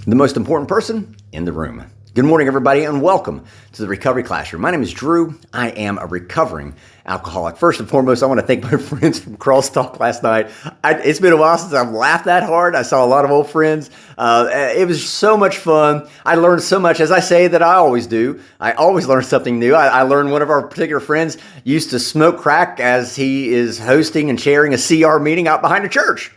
the most important person in the room. Good morning, everybody, and welcome to the Recovery Classroom. My name is Drew. I am a recovering alcoholic. First and foremost, I want to thank my friends from Crosstalk last night. It's been a while since I've laughed that hard. I saw a lot of old friends. It was so much fun. I learned so much, as I say that I always do. I always learn something new. I learned one of our particular friends used to smoke crack as he is hosting and chairing a CR meeting out behind a church.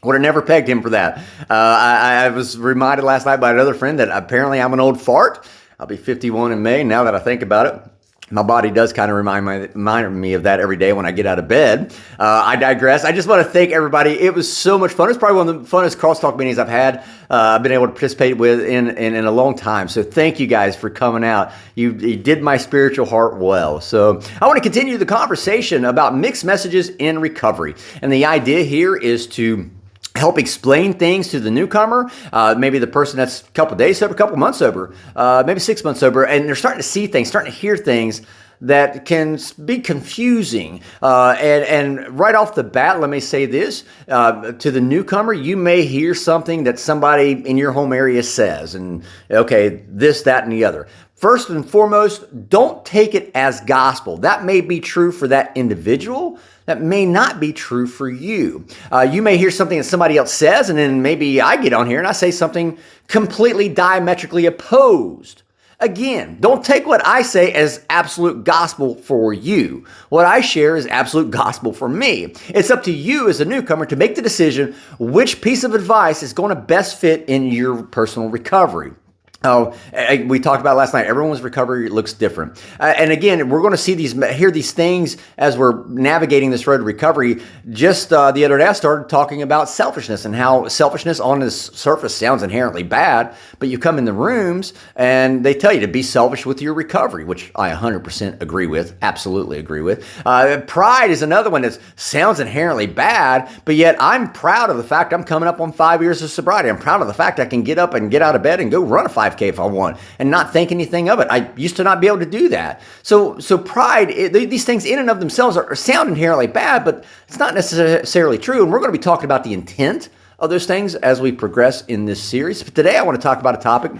Would have never pegged him for that. I was reminded last night by another friend that apparently I'm an old fart. I'll be 51 in May. Now that I think about it, my body does kind of remind me of that every day when I get out of bed. I digress. I just want to thank everybody. It was so much fun. It's probably one of the funnest Crosstalk meetings I've had. I've been able to participate with in a long time. So thank you guys for coming out. You did my spiritual heart well. So I want to continue the conversation about mixed messages in recovery. And the idea here is to help explain things to the newcomer, maybe the person that's a couple days sober, a couple months sober, maybe 6 months sober, and they're starting to see things, starting to hear things that can be confusing. And right off the bat, let me say this, to the newcomer, you may hear something that somebody in your home area says, and okay, this, that, and the other. First and foremost, don't take it as gospel. That may be true for that individual. That may not be true for you. You may hear something that somebody else says, and then maybe I get on here and I say something completely diametrically opposed. Again, don't take what I say as absolute gospel for you. What I share is absolute gospel for me. It's up to you as a newcomer to make the decision which piece of advice is going to best fit in your personal recovery. Oh, we talked about last night. Everyone's recovery looks different. And again, we're going to hear these things as we're navigating this road to recovery. Just the other day, I started talking about selfishness and how selfishness on the surface sounds inherently bad, but you come in the rooms and they tell you to be selfish with your recovery, which I 100% agree with, absolutely agree with. Pride is another one that sounds inherently bad, but yet I'm proud of the fact I'm coming up on 5 years of sobriety. I'm proud of the fact I can get up and get out of bed and go run a 5K if I want and not think anything of it. I used to not be able to do that. So pride, these things in and of themselves sound inherently bad, but it's not necessarily true. And we're going to be talking about the intent of those things as we progress in this series. But today I want to talk about a topic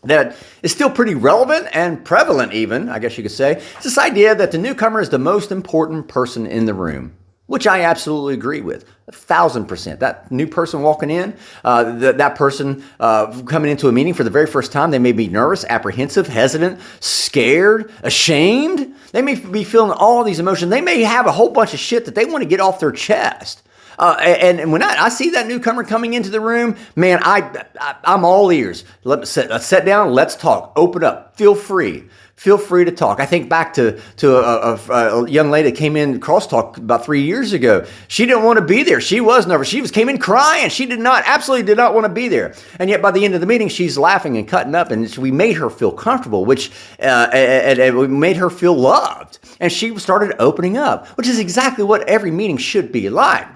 that is still pretty relevant and prevalent even, I guess you could say. It's this idea that the newcomer is the most important person in the room, which I absolutely agree with, 1,000%. That new person walking in, that person coming into a meeting for the very first time, they may be nervous, apprehensive, hesitant, scared, ashamed. They may be feeling all these emotions. They may have a whole bunch of shit that they want to get off their chest. And when I see that newcomer coming into the room, man, I'm all ears. Let's sit down, let's talk, open up, feel free. Feel free to talk. I think back to a young lady that came in Crosstalk about 3 years ago. She didn't want to be there. She was nervous. Came in crying. She absolutely did not want to be there. And yet by the end of the meeting, she's laughing and cutting up. And we made her feel comfortable, which and we made her feel loved. And she started opening up, which is exactly what every meeting should be like.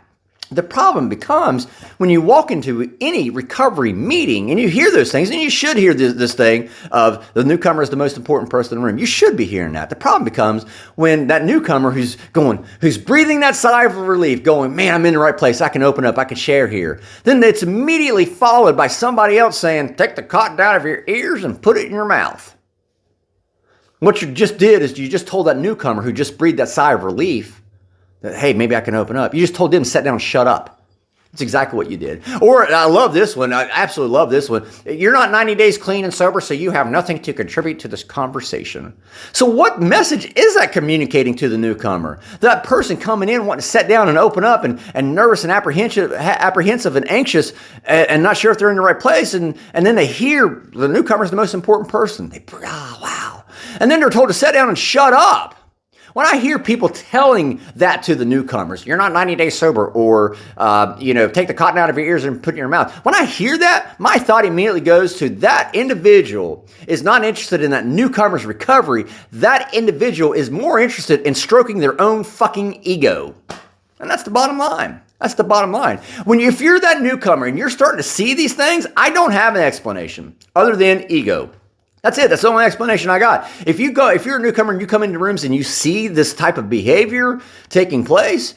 The problem becomes when you walk into any recovery meeting and you hear those things, and you should hear this thing of the newcomer is the most important person in the room. You should be hearing that. The problem becomes when that newcomer who's breathing that sigh of relief, going, man, I'm in the right place. I can open up. I can share here. Then it's immediately followed by somebody else saying, take the cotton out of your ears and put it in your mouth. What you just did is you just told that newcomer who just breathed that sigh of relief that, hey, maybe I can open up. You just told them to sit down and shut up. That's exactly what you did. Or I love this one. I absolutely love this one. You're not 90 days clean and sober, so you have nothing to contribute to this conversation. So what message is that communicating to the newcomer? That person coming in wanting to sit down and open up and nervous and apprehensive and anxious and not sure if they're in the right place. And then they hear the newcomer is the most important person. Wow. And then they're told to sit down and shut up. When I hear people telling that to the newcomers, you're not 90 days sober, or, take the cotton out of your ears and put it in your mouth. When I hear that, my thought immediately goes to that individual is not interested in that newcomer's recovery. That individual is more interested in stroking their own fucking ego. And that's the bottom line. That's the bottom line. If you're that newcomer and you're starting to see these things, I don't have an explanation other than ego. That's it. That's the only explanation I got. If you're a newcomer and you come into rooms and you see this type of behavior taking place,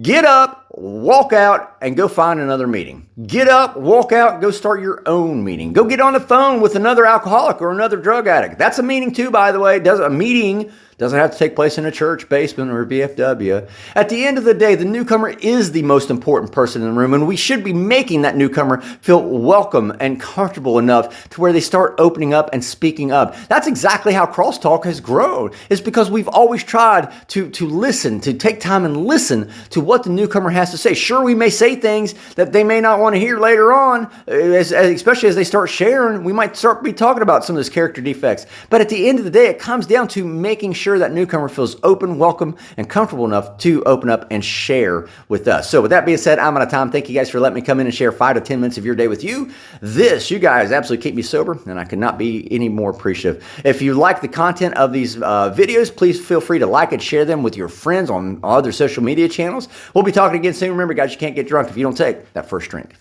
get up, walk out and go find another meeting. Get up, walk out, go start your own meeting. Go get on the phone with another alcoholic or another drug addict. That's a meeting too, by the way. A meeting doesn't have to take place in a church basement or a VFW. At the end of the day, the newcomer is the most important person in the room, and we should be making that newcomer feel welcome and comfortable enough to where they start opening up and speaking up. That's exactly how Crosstalk has grown. It's because we've always tried to listen, to take time and listen to what the newcomer has to say. Sure, we may say things that they may not want to hear later on, especially as they start sharing. We might start be talking about some of those character defects. But at the end of the day, it comes down to making sure that newcomer feels open, welcome, and comfortable enough to open up and share with us. So with that being said, I'm out of time. Thank you guys for letting me come in and share 5 to 10 minutes of your day with you. You guys absolutely keep me sober, and I could not be any more appreciative. If you like the content of these videos, please feel free to like and share them with your friends on other social media channels. We'll be talking again soon. Remember, guys, you can't get drunk if you don't take that first drink.